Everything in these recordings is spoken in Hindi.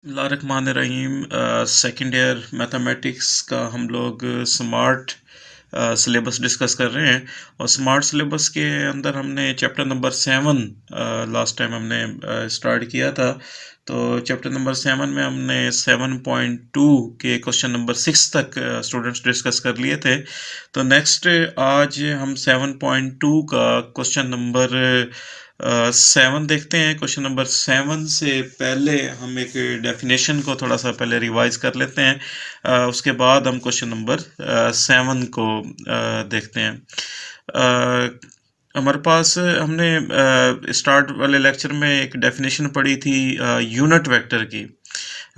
बिस्मिल्लाहिर्रहमानिर्रहीम। सेकंड ईयर मैथमेटिक्स का हम लोग स्मार्ट सिलेबस डिस्कस कर रहे हैं। और स्मार्ट सिलेबस के अंदर हमने चैप्टर नंबर 7 लास्ट टाइम हमने स्टार्ट किया था। तो चैप्टर नंबर 7 में हमने 7.2 के क्वेश्चन नंबर 6 तक स्टूडेंट्स डिस्कस कर लिए थे। तो नेक्स्ट आज हम 7.2 का क्वेश्चन नंबर 7 देखते हैं। क्वेश्चन नंबर 7 से पहले हम एक डेफिनेशन को थोड़ा सा पहले रिवाइज कर लेते हैं। उसके बाद हम क्वेश्चन नंबर 7 को देखते हैं। हमारे पास हमने स्टार्ट वाले लेक्चर में एक डेफिनेशन पढ़ी थी यूनिट वेक्टर की।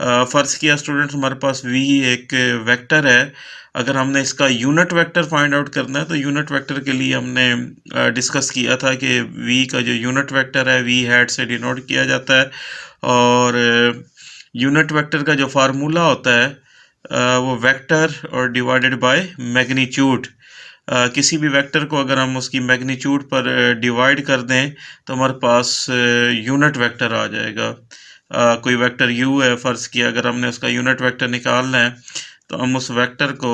फ़र्ज़ किया स्टूडेंट्स, हमारे पास v एक वेक्टर है। अगर हमने इसका यूनिट वेक्टर फाइंड आउट करना है तो यूनिट वेक्टर के लिए हमने डिस्कस किया था कि v का जो यूनिट वेक्टर है v हैट से डिनोट किया जाता है। और यूनिट वेक्टर का जो फार्मूला होता है वो वेक्टर और डिवाइडेड बाय मैग्नीट्यूड। किसी भी वेक्टर को अगर हम उसकी मैग्नीट्यूड पर डिवाइड कर दें तो हमारे पास यूनिट वेक्टर आ जाएगा। कोई वेक्टर u है, फ़र्ज़ किया अगर हमने उसका यूनिट वेक्टर निकालना है तो हम उस वेक्टर को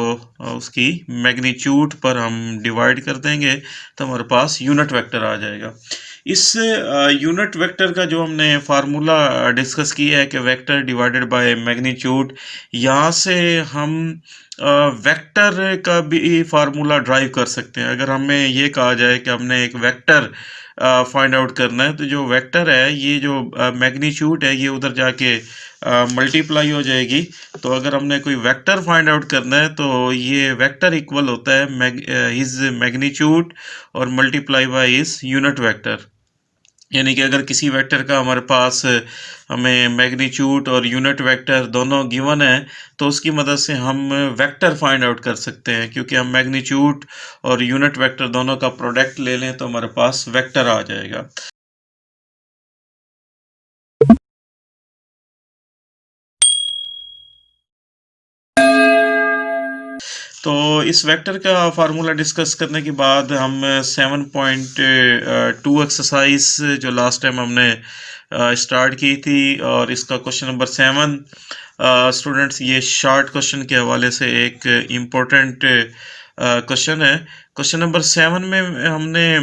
उसकी मैग्नीट्यूड पर हम डिवाइड कर देंगे तो हमारे पास यूनिट वेक्टर आ जाएगा। इस यूनिट वेक्टर का जो हमने फार्मूला डिस्कस किया है कि वेक्टर डिवाइडेड बाय मैग्नीट्यूड, यहाँ से हम वेक्टर का भी फार्मूला ड्राइव कर सकते हैं। अगर हमें ये कहा जाए कि हमने एक वेक्टर फाइंड आउट करना है तो जो वेक्टर है ये जो मैग्नीट्यूड है ये उधर जाके मल्टीप्लाई हो जाएगी। तो अगर हमने कोई वेक्टर फाइंड आउट करना है तो ये वेक्टर इक्वल होता है हिज मैग्नीट्यूड और multiply by his unit vector. यानी कि अगर किसी वेक्टर का हमारे पास हमें मैग्नीट्यूड और यूनिट वेक्टर दोनों गिवन है तो उसकी मदद से हम वेक्टर फाइंड आउट कर सकते हैं। क्योंकि हम मैग्नीट्यूड और यूनिट वेक्टर दोनों का प्रोडक्ट ले लें तो हमारे पास वेक्टर आ जाएगा। तो इस वेक्टर का फार्मूला डिस्कस करने के बाद हम 7.2 एक्सरसाइज जो लास्ट टाइम हमने स्टार्ट की थी और इसका क्वेश्चन नंबर 7 स्टूडेंट्स, ये शॉर्ट क्वेश्चन के हवाले से एक इम्पोर्टेंट क्वेश्चन है। क्वेश्चन नंबर 7 में हमने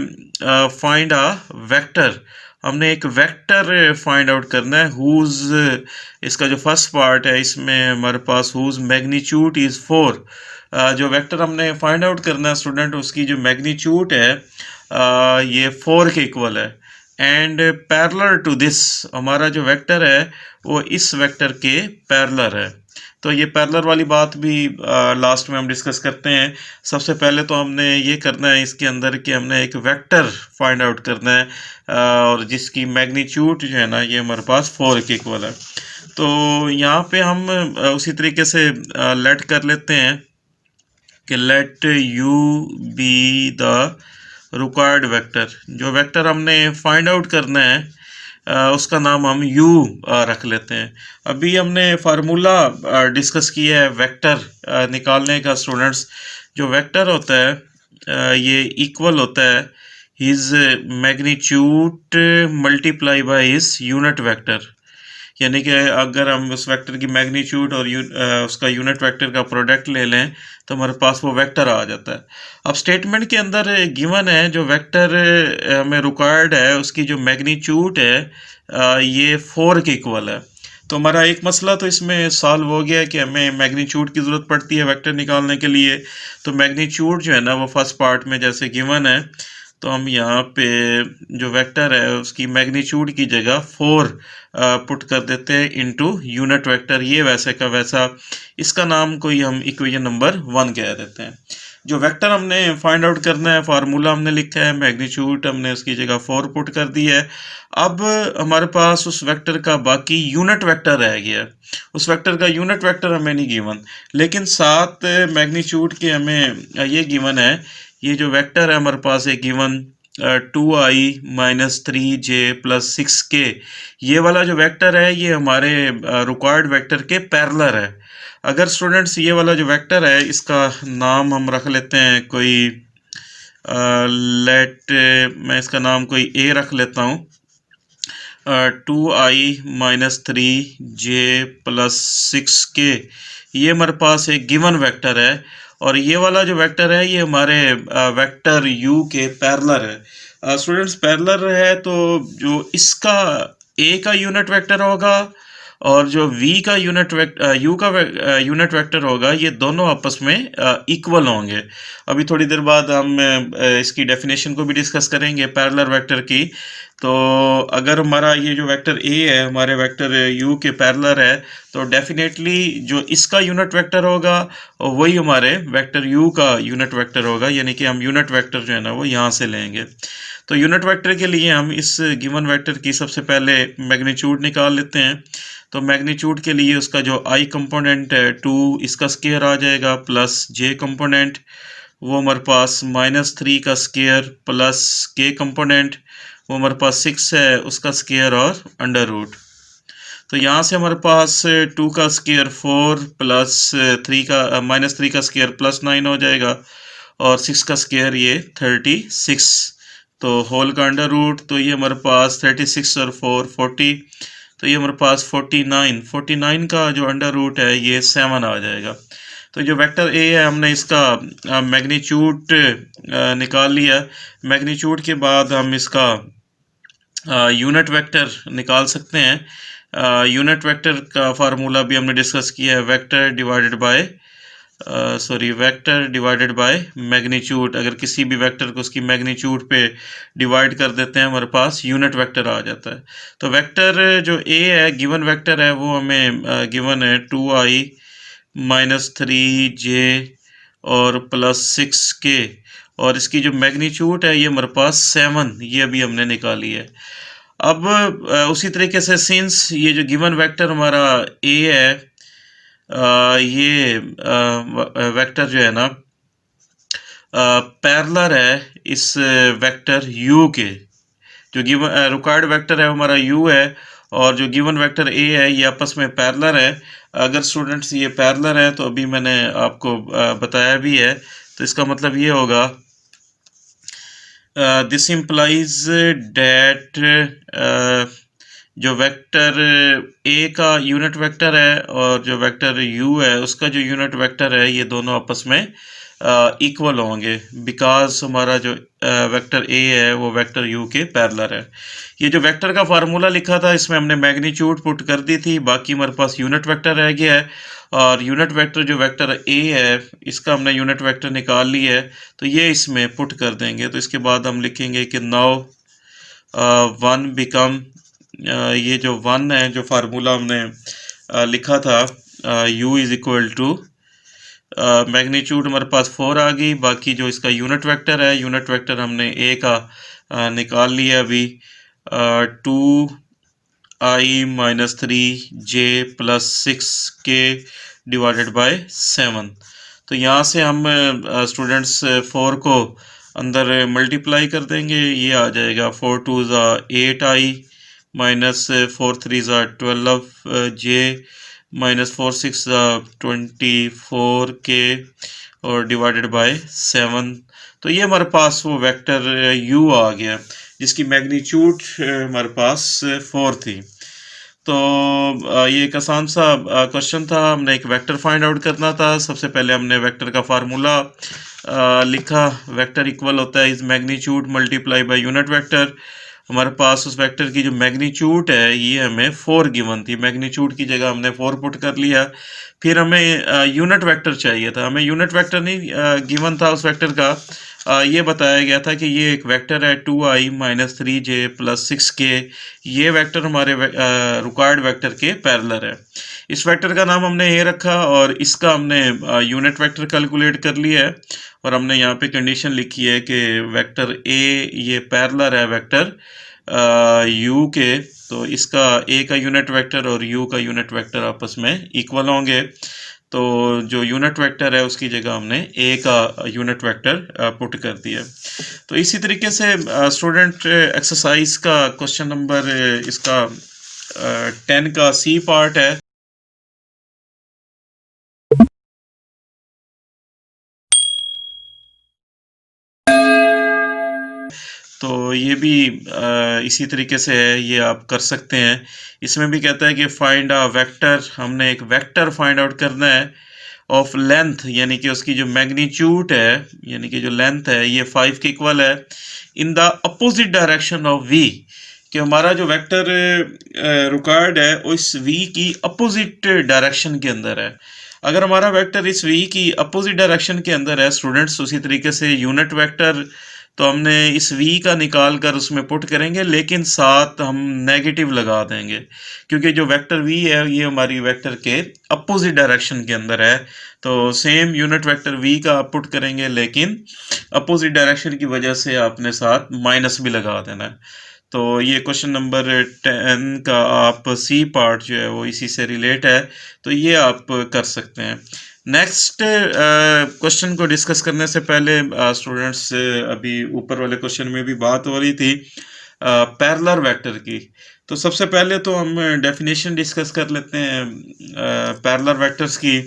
फाइंड अ वेक्टर, हमने एक वेक्टर फाइंड आउट करना है हुज, इसका जो फर्स्ट पार्ट है इसमें हमारे पास हुज मैग्नीट्यूड इज़ 4। जो वेक्टर हमने फाइंड आउट करना है स्टूडेंट, उसकी जो मैग्नीट्यूड है ये 4 के इक्वल है। एंड पैरेलल टू दिस, हमारा जो वेक्टर है वो इस वेक्टर के पैरेलल है। तो ये पैरेलल वाली बात भी लास्ट में हम डिस्कस करते हैं। सबसे पहले तो हमने ये करना है इसके अंदर कि हमने एक वेक्टर फाइंड आउट करना है और जिसकी मैग्नीट्यूड जो है ना ये हमारे पास 4 के इक्वल है। तो यहाँ पे हम उसी तरीके से लेट कर लेते हैं कि let u be the required vector. जो वेक्टर हमने फाइंड आउट करना है उसका नाम हम u रख लेते हैं। अभी हमने फार्मूला डिस्कस किया है वेक्टर निकालने का स्टूडेंट्स। जो वेक्टर होता है ये इक्वल होता है his magnitude multiply by his unit vector. यानी कि अगर हम उस वेक्टर की मैग्नीट्यूड और उसका यूनिट वेक्टर का प्रोडक्ट ले लें तो हमारे पास वो वेक्टर आ जाता है। अब स्टेटमेंट के अंदर गिवन है जो वेक्टर हमें रिक्वायर्ड है उसकी जो मैग्नीट्यूड है ये 4 के इक्वल है। तो हमारा एक मसला तो इसमें सॉल्व हो गया कि हमें मैग्नीट्यूड की ज़रूरत पड़ती है वेक्टर निकालने के लिए। तो मैग्नीट्यूड जो है ना वो फर्स्ट पार्ट में जैसे गिवन है, तो हम यहाँ पे जो वेक्टर है उसकी मैग्नीट्यूड की जगह 4 पुट कर देते हैं इनटू यूनिट वेक्टर। ये वैसे का वैसा, इसका नाम कोई हम इक्वेशन नंबर 1 कह देते हैं। जो वेक्टर हमने फाइंड आउट करना है फार्मूला हमने लिखा है, मैग्नीट्यूड हमने उसकी जगह 4 पुट कर दी है। अब हमारे पास उस वेक्टर का बाकी यूनिट वेक्टर रह गया। उस वेक्टर का यूनिट वेक्टर हमें नहीं गिवन, लेकिन साथ मैग्नीट्यूड के हमें ये गिवन है। ये जो वेक्टर है हमारे पास एक given 2i minus 3j plus 6k, ये वाला जो वेक्टर है ये हमारे रिक्वायर्ड वेक्टर के पैरेलल है। अगर स्टूडेंट्स ये वाला जो वेक्टर है इसका नाम हम रख लेते हैं कोई लेट, मैं इसका नाम कोई a रख लेता हूँ। 2i-3j प्लस 6k, ये हमारे पास एक गिवन वेक्टर है। और ये वाला जो वेक्टर है ये हमारे वेक्टर u के पैरेलल है। स्टूडेंट्स पैरेलल है तो जो इसका a का यूनिट वेक्टर होगा और जो v का यूनिट वेक्टर u का यूनिट वेक्टर होगा, ये दोनों आपस में इक्वल होंगे। अभी थोड़ी देर बाद हम इसकी डेफिनेशन को भी डिस्कस करेंगे पैरेलल वेक्टर की। तो अगर हमारा ये जो वेक्टर a है हमारे वेक्टर u के पैरेलल है, तो डेफिनेटली जो इसका यूनिट वेक्टर होगा वही हमारे वेक्टर u का यूनिट वेक्टर होगा, यानी कि हम यूनिट वेक्टर जो है ना वो यहाँ से लेंगे। तो यूनिट वेक्टर के लिए हम इस गिवन वेक्टर की सबसे पहले मैग्नीट्यूड निकाल लेते हैं। तो मैग्नीट्यूड के लिए उसका जो i कंपोनेंट है 2, इसका स्केयर आ जाएगा, प्लस j कंपोनेंट वो हमारे पास -3 का स्केयर, प्लस k कंपोनेंट वो हमारे पास 6 है उसका स्केयर और अंडर रूट। तो यहाँ से हमारे पास 2 का स्केयर 4 प्लस 3 का -3 का स्केयर प्लस 9 हो जाएगा, और 6 का स्केयर ये 36, तो होल का अंडर रूट, तो ये हमारे पास 36 और 4 40, तो ये हमारे पास 49 का जो अंडर रूट है ये 7 आ जाएगा। तो जो वेक्टर ए है हमने इसका मैग्नीट्यूड निकाल लिया। मैग्नीट्यूड के बाद हम इसका यूनिट वेक्टर निकाल सकते हैं। यूनिट वेक्टर का फार्मूला भी हमने डिस्कस किया है, वेक्टर डिवाइडेड बाय मैग्नीट्यूड। अगर किसी भी वेक्टर को उसकी मैग्नीट्यूड पे डिवाइड कर देते हैं हमारे पास यूनिट वेक्टर आ जाता है। तो वेक्टर जो ए है गिवन वेक्टर है वो हमें गिवन है 2i-3j और प्लस 6k, और इसकी जो मैग्नीट्यूड है ये हमारे पास 7, ये अभी हमने निकाली है। अब उसी तरीके से सिंस ये जो गिवन वेक्टर हमारा ए है, ये वेक्टर जो है ना पैरेलल है इस वेक्टर u के। जो गिवन रिक्वायर्ड वेक्टर है हमारा u है, और जो गिवन वेक्टर a है ये आपस में पैरेलल है। अगर स्टूडेंट्स ये पैरेलल है तो अभी मैंने आपको बताया भी है, तो इसका मतलब ये होगा दिस इम्प्लाइज डैट जो वेक्टर ए का यूनिट वेक्टर है और जो वेक्टर u है उसका जो यूनिट वेक्टर है ये दोनों आपस में इक्वल होंगे, बिकॉज हमारा जो वेक्टर ए है वो वेक्टर u के पैरेलल है। ये जो वेक्टर का फार्मूला लिखा था इसमें हमने मैग्नीट्यूड पुट कर दी थी, बाकी हमारे पास यूनिट वेक्टर रह गया है। और यूनिट वेक्टर जो वेक्टर ए है इसका हमने यूनिट वेक्टर निकाल लिया है, तो ये इसमें पुट कर देंगे। तो इसके बाद हम लिखेंगे कि नाउ 1 बिकम, ये जो 1 है जो फार्मूला हमने लिखा था u is equal to magnitude हमारे पास 4 आ गई, बाकी जो इसका यूनिट वेक्टर है यूनिट वेक्टर हमने a का निकाल लिया अभी 2i-3j plus 6k divided by 7। तो यहाँ से हम स्टूडेंट्स 4 को अंदर मल्टीप्लाई कर देंगे, ये आ जाएगा 4 2 8i minus 4 3 12j minus 4 6 24k और डिवाइडेड बाय 7। तो ये हमारे पास वो वेक्टर u आ गया जिसकी मैग्नीट्यूड हमारे पास 4 थी। तो ये एक आसान सा क्वेश्चन था, हमने एक वेक्टर फाइंड आउट करना था। सबसे पहले हमने वेक्टर का फार्मूला लिखा, वेक्टर इक्वल होता है is magnitude multiply by unit vector. हमारे पास उस वेक्टर की जो मैग्नीट्यूड है ये हमें 4 गिवन थी, मैग्नीट्यूड की जगह हमने 4 पुट कर लिया। फिर हमें यूनिट वेक्टर चाहिए था, हमें यूनिट वेक्टर नहीं गिवन था उस वेक्टर का, ये बताया गया था कि ये एक वेक्टर है 2i-3j प्लस 6k, ये वेक्टर हमारे रिक्वायर्ड वेक्टर के पैरेलल है। इस वेक्टर का नाम हमने ए रखा और इसका हमने यूनिट वेक्टर कैलकुलेट कर लिया है, और हमने यहाँ पे कंडीशन लिखी है कि वेक्टर ए ये पैरेलल है वेक्टर u के, तो इसका a का यूनिट वेक्टर और u का यूनिट वेक्टर आपस में इक्वल होंगे। तो जो यूनिट वेक्टर है उसकी जगह हमने a का यूनिट वेक्टर पुट कर दिया। तो इसी तरीके से स्टूडेंट एक्सरसाइज का क्वेश्चन नंबर इसका 10 का सी पार्ट है। तो ये भी इसी तरीके से है, ये आप कर सकते हैं। इसमें भी कहता है कि फाइंड अ वेक्टर, हमने एक वेक्टर फाइंड आउट करना है ऑफ लेंथ, यानी कि उसकी जो मैग्नीट्यूड है, यानी कि जो लेंथ है ये 5 के इक्वल है in the opposite direction of v, कि हमारा जो वेक्टर रिक्वायर्ड है वो इस v की अपोजिट डायरेक्शन के अंदर है। अगर हमारा वेक्टर इस v की अपोजिट डायरेक्शन के अंदर है स्टूडेंट्स, उसी तरीके से यूनिट वेक्टर तो हमने इस v का निकाल कर उसमें पुट करेंगे, लेकिन साथ हम नेगेटिव लगा देंगे, क्योंकि जो वेक्टर v है ये हमारी वेक्टर के अपोजिट डायरेक्शन के अंदर है। तो सेम यूनिट वेक्टर v का आप पुट करेंगे, लेकिन अपोजिट डायरेक्शन की वजह से आपने साथ माइनस भी लगा देना है। तो ये क्वेश्चन नंबर 10 का आप सी पार्ट जो है वो इसी से रिलेट है, तो ये आप कर सकते हैं। नेक्स्ट क्वेश्चन को डिस्कस करने से पहले स्टूडेंट्स, अभी ऊपर वाले क्वेश्चन में भी बात हो रही थी पैरेलल वेक्टर की, तो सबसे पहले तो हम डेफिनेशन डिस्कस कर लेते हैं पैरेलल वेक्टर्स की।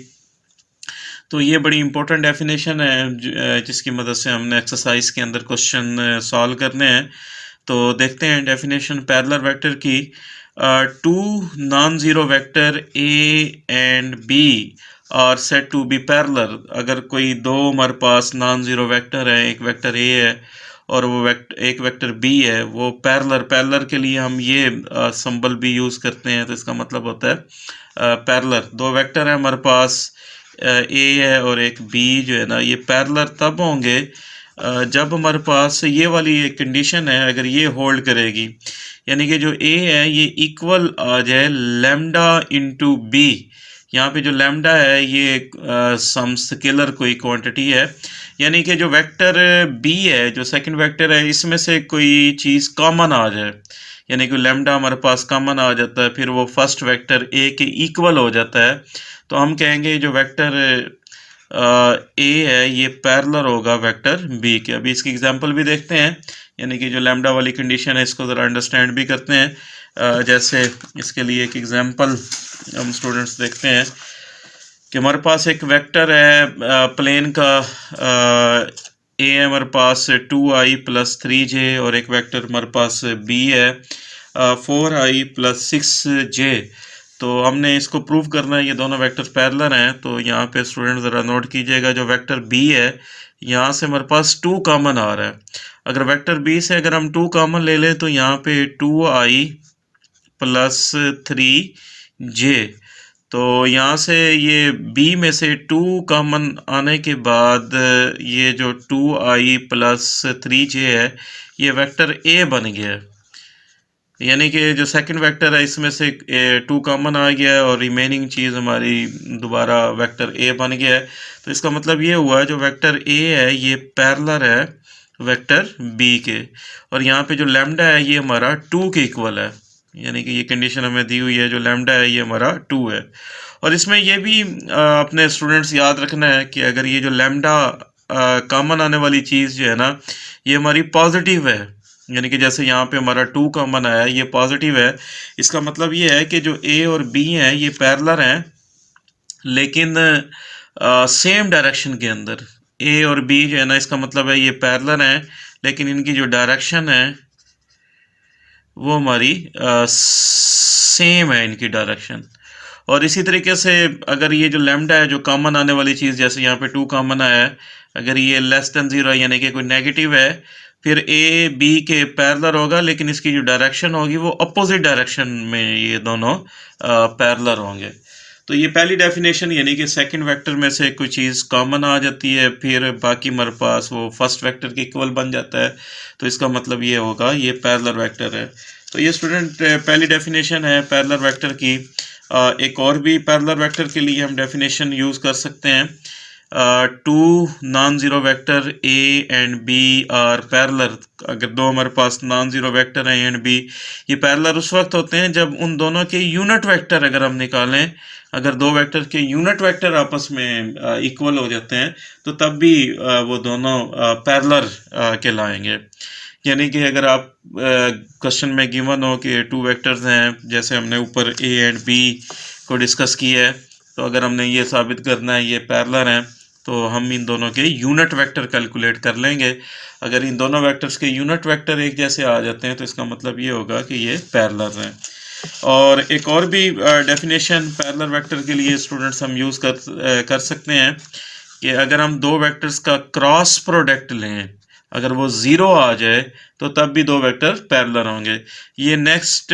तो ये बड़ी इंपॉर्टेंट डेफिनेशन है जिसकी मदद से हमने एक्सरसाइज के अंदर क्वेश्चन सॉल्व करने हैं। तो देखते हैं डेफिनेशन पैरेलल वेक्टर की। Two non zero vector A and B are said to be parallel. अगर कोई दो हमारे पास नॉन ज़ीरो वेक्टर है, एक वेक्टर ए है और वो एक वेक्टर बी है, वो पैरेलल के लिए हम ये सिंबल भी यूज़ करते हैं। तो इसका मतलब होता है पैरेलल, दो वेक्टर है हमारे पास, ए है और एक बी जो है ना, ये पैरेलल तब होंगे जब हमारे पास ये वाली एक कंडीशन है, अगर ये होल्ड करेगी, यानी कि जो ए है ये इक्वल आ जाए लैम्डा इंटू बी। यहाँ पे जो लैम्डा है ये सम स्केलर कोई क्वांटिटी है, यानी कि जो वेक्टर बी है, जो सेकंड वेक्टर है, इसमें से कोई चीज़ कॉमन आ जाए, यानी कि लैम्डा हमारे पास कॉमन आ जाता है, फिर वो फर्स्ट वेक्टर ए के इक्वल हो जाता है, तो हम कहेंगे जो वेक्टर ए है ये पैरेलल होगा वेक्टर बी के। अभी इसकी एग्जांपल भी देखते हैं, यानी कि जो लैम्डा वाली कंडीशन है इसको ज़रा अंडरस्टैंड भी करते हैं। जैसे इसके लिए एक एग्जांपल हम स्टूडेंट्स देखते हैं कि हमारे पास एक वेक्टर है प्लेन का, ए है हमारे पास 2i + 3j, और एक वेक्टर हमारे पास बी है 4i + 6j। तो हमने इसको प्रूव करना है ये दोनों वेक्टर पैरेलल हैं। तो यहाँ पे स्टूडेंट ज़रा नोट कीजिएगा, जो वेक्टर बी है यहाँ से हमारे पास 2 कॉमन आ रहा है। अगर वेक्टर बी से अगर हम 2 कॉमन ले लें तो यहाँ पे 2i + 3j, तो यहाँ से ये b में से 2 कॉमन आने के बाद ये जो 2i + 3j है ये वेक्टर a बन गया है, यानी कि जो सेकंड वेक्टर है इसमें से 2 कॉमन आ गया है और रिमेनिंग चीज़ हमारी दोबारा वेक्टर ए बन गया है। तो इसका मतलब ये हुआ जो वेक्टर ए है ये पैरेलल है वेक्टर बी के, और यहाँ पे जो लैम्डा है ये हमारा 2 के इक्वल है, यानी कि ये कंडीशन हमें दी हुई है, जो लैम्डा है ये हमारा 2 है। और इसमें ये भी अपने स्टूडेंट्स याद रखना है कि अगर ये जो लैम्डा कॉमन आने वाली चीज़ जो है ना ये हमारी पॉजिटिव है, यानी कि जैसे यहाँ पे हमारा 2 कॉमन आया ये पॉजिटिव है, इसका मतलब ये है कि जो ए और बी हैं ये पैरेलल हैं, लेकिन सेम डायरेक्शन के अंदर। ए और बी जो है ना इसका मतलब है ये पैरेलल हैं, लेकिन इनकी जो डायरेक्शन है वो हमारी सेम है, इनकी डायरेक्शन। और इसी तरीके से अगर ये जो लैम्डा है जो कॉमन आने वाली चीज़, जैसे यहाँ पे 2 कॉमन आया है, अगर ये <0 है यानी कि कोई नेगेटिव है, फिर ए बी के पैरेलल होगा, लेकिन इसकी जो डायरेक्शन होगी वो अपोजिट डायरेक्शन में ये दोनों पैरेलल होंगे। तो ये पहली डेफिनेशन, यानी कि सेकंड वेक्टर में से कोई चीज़ कॉमन आ जाती है, फिर बाकी हमारे पास वो फर्स्ट वेक्टर के इक्वल बन जाता है, तो इसका मतलब ये होगा ये पैरेलल वेक्टर है। तो ये स्टूडेंट पहली डेफिनेशन है पैरेलल वेक्टर की। एक और भी पैरेलल वेक्टर के लिए हम डेफिनेशन यूज़ कर सकते हैं। Two non zero vector A and B are parallel. अगर दो हमारे पास नॉन ज़ीरो वेक्टर हैं ए एंड बी, ये पैरेलल उस वक्त होते हैं जब उन दोनों के यूनिट वेक्टर अगर हम निकालें, अगर दो वेक्टर के यूनिट वेक्टर आपस में इक्वल हो जाते हैं तो तब भी वो दोनों पैरेलल कहलाएंगे। यानी कि अगर आप क्वेश्चन में गिवन हो कि 2 वेक्टर्स हैं, जैसे हमने ऊपर ए एंड बी को डिस्कस किया है, तो अगर हमने ये साबित करना है ये पैरेलल हैं, तो हम इन दोनों के यूनिट वेक्टर कैलकुलेट कर लेंगे। अगर इन दोनों वेक्टर्स के यूनिट वेक्टर एक जैसे आ जाते हैं तो इसका मतलब ये होगा कि ये पैरेलल हैं। और एक और भी डेफिनेशन पैरेलल वेक्टर के लिए स्टूडेंट्स हम यूज़ कर सकते हैं कि अगर हम दो वेक्टर्स का क्रॉस प्रोडक्ट लें, अगर वो ज़ीरो आ जाए तो तब भी दो वेक्टर पैरेलल होंगे। ये नेक्स्ट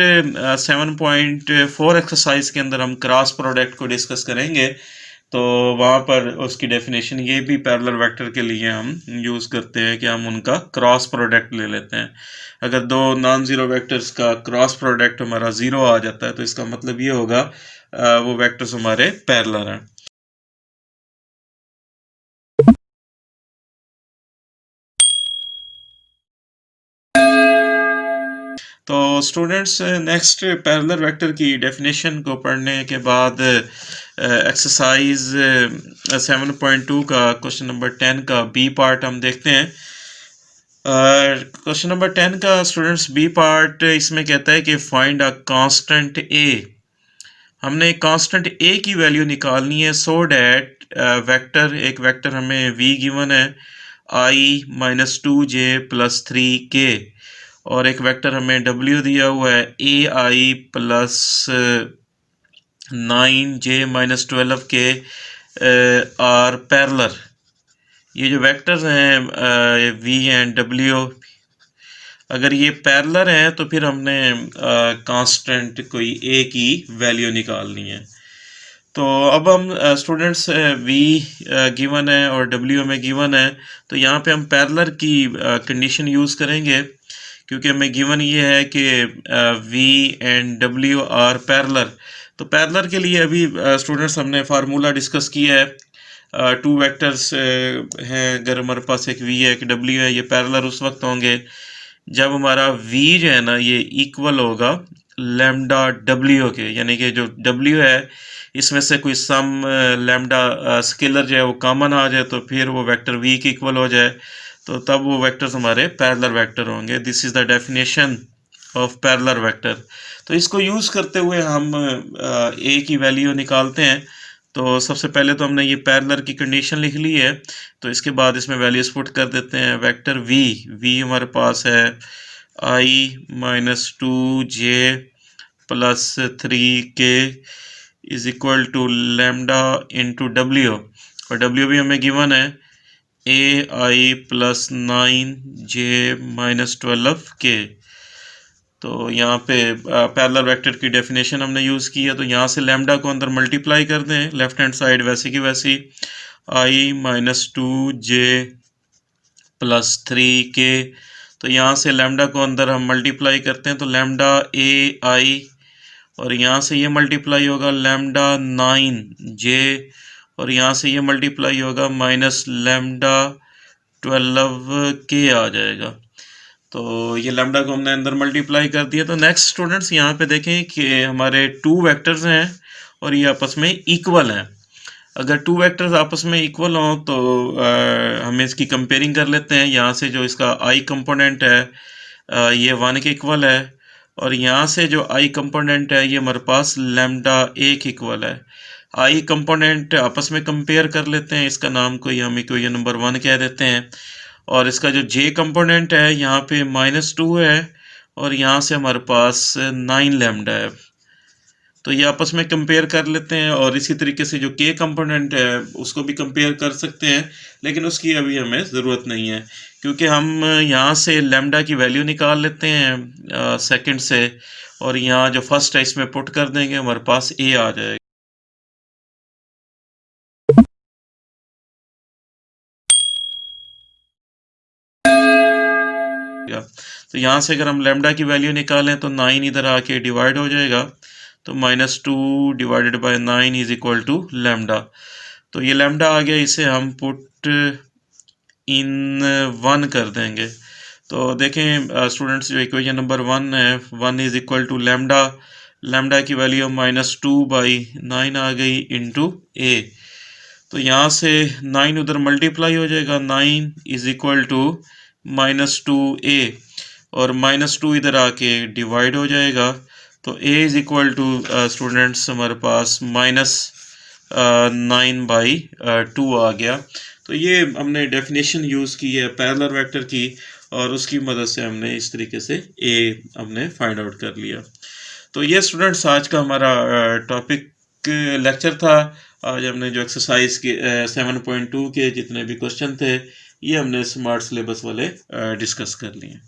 7.4 एक्सरसाइज के अंदर हम क्रॉस प्रोडक्ट को डिस्कस करेंगे, तो वहाँ पर उसकी डेफिनेशन ये भी पैरेलल वेक्टर के लिए हम यूज़ करते हैं कि हम उनका क्रॉस प्रोडक्ट ले लेते हैं। अगर दो नॉन ज़ीरो वेक्टर्स का क्रॉस प्रोडक्ट हमारा ज़ीरो आ जाता है तो इसका मतलब ये होगा वो वेक्टर्स हमारे पैरेलल हैं। तो स्टूडेंट्स नेक्स्ट पैरेलल वेक्टर की डेफिनेशन को पढ़ने के बाद एक्सरसाइज 7.2 का क्वेश्चन नंबर 10 का बी पार्ट हम देखते हैं। क्वेश्चन नंबर 10 का स्टूडेंट्स बी पार्ट इसमें कहता है कि फाइंड अ कांस्टेंट ए। हमने कांस्टेंट ए की वैल्यू निकालनी है सो डैट वेक्टर, एक वेक्टर हमें वी गिवन है i-2j+3k, और एक वेक्टर हमें w दिया हुआ है ai+9j-12k आर पैरेलल। ये जो वेक्टर्स हैं v एंड w, अगर ये पैरेलल हैं तो फिर हमने कांस्टेंट कोई a की वैल्यू निकालनी है। तो अब हम स्टूडेंट्स v गिवन है और w हमें गिवन है, तो यहाँ पे हम पैरेलल की कंडीशन यूज़ करेंगे, क्योंकि हमें गिवन ये है कि v and w are parallel. तो पैरेलल के लिए अभी स्टूडेंट्स हमने फार्मूला डिस्कस किया है। टू वेक्टर्स हैं, अगर हमारे पास एक v है एक w है, ये पैरेलल उस वक्त होंगे जब हमारा v जो है ना ये इक्वल होगा लैम्डा w के, यानी कि जो w है इसमें से कोई सम लैम्डा स्केलर जो है वो कॉमन आ जाए तो फिर वो वेक्टर v के इक्वल हो जाए, तो तब वो वेक्टर्स हमारे पैरेलल वेक्टर होंगे। This is the definition of parallel vector. तो इसको यूज़ करते हुए हम a की वैल्यू निकालते हैं। तो सबसे पहले तो हमने ये पैरेलल की कंडीशन लिख ली है, तो इसके बाद इसमें वैल्यूज पुट कर देते हैं। वेक्टर v हमारे पास है i-2j+3k is equal to lambda into w, और w भी हमें गिवन है ai+9j-12k। तो यहाँ पे पैरेलल वेक्टर की डेफिनेशन हमने यूज़ की है, तो यहाँ से लैम्डा को अंदर मल्टीप्लाई कर दें लेफ्ट हैंड साइड वैसी की वैसी, i-2j+3k, तो यहाँ से लैम्डा को अंदर हम मल्टीप्लाई करते हैं तो लैम्डा ai, और यहाँ से ये मल्टीप्लाई होगा लैम्डा 9j, और यहाँ से ये मल्टीप्लाई होगा माइनस लैम्डा 12k आ जाएगा। तो ये लैम्डा को हमने अंदर मल्टीप्लाई कर दिया। तो नेक्स्ट स्टूडेंट्स यहाँ पे देखें कि हमारे टू वेक्टर्स हैं और ये आपस में इक्वल हैं। अगर टू वेक्टर्स आपस में इक्वल हों तो हमें इसकी कंपेयरिंग कर लेते हैं। यहाँ से जो इसका आई कंपोनेंट है ये 1 के इक्वल है, और यहाँ से जो आई कंपोनेंट है ये हमारे पास लैम्डा 1 इक्वल है। आई कंपोनेंट आपस में कंपेयर कर लेते हैं, इसका नाम कोई हम इक्वेशन नंबर 1 कह देते हैं, और इसका जो जे कंपोनेंट है यहाँ पे -2 है और यहाँ से हमारे पास 9 लैम्डा है। तो ये आपस में कंपेयर कर लेते हैं, और इसी तरीके से जो के कंपोनेंट है उसको भी कंपेयर कर सकते हैं, लेकिन उसकी अभी हमें ज़रूरत नहीं है क्योंकि हम यहाँ से लैम्डा की वैल्यू निकाल लेते हैं सेकंड से, और यहाँ जो फर्स्ट है इसमें पुट कर देंगे, हमारे पास ए आ जाएगा। तो यहाँ से अगर हम लैम्डा की वैल्यू निकालें तो 9 इधर आके डिवाइड हो जाएगा, तो -2 divided by 9 is equal to lambda. तो ये लैम्डा आ गया, इसे हम पुट इन 1 कर देंगे। तो देखें स्टूडेंट्स जो इक्वेशन नंबर 1 है, 1 इज इक्वल टू लैम्डा की वैल्यू -2/9 आ गई इंटू ए। तो यहाँ से 9 उधर मल्टीप्लाई हो जाएगा, 9 इज इक्वल टू -2a, और -2 इधर आके डिवाइड हो जाएगा, तो a is equal to students हमारे पास 9/2 आ गया। तो ये हमने डेफिनेशन यूज़ की है पैरेलल वेक्टर की, और उसकी मदद से हमने इस तरीके से ए हमने फाइंड आउट कर लिया। तो ये स्टूडेंट्स आज का हमारा टॉपिक लेक्चर था। आज हमने जो एक्सरसाइज के 7.2 के जितने भी क्वेश्चन थे, ये हमने स्मार्ट सिलेबस वाले डिस्कस कर लिए।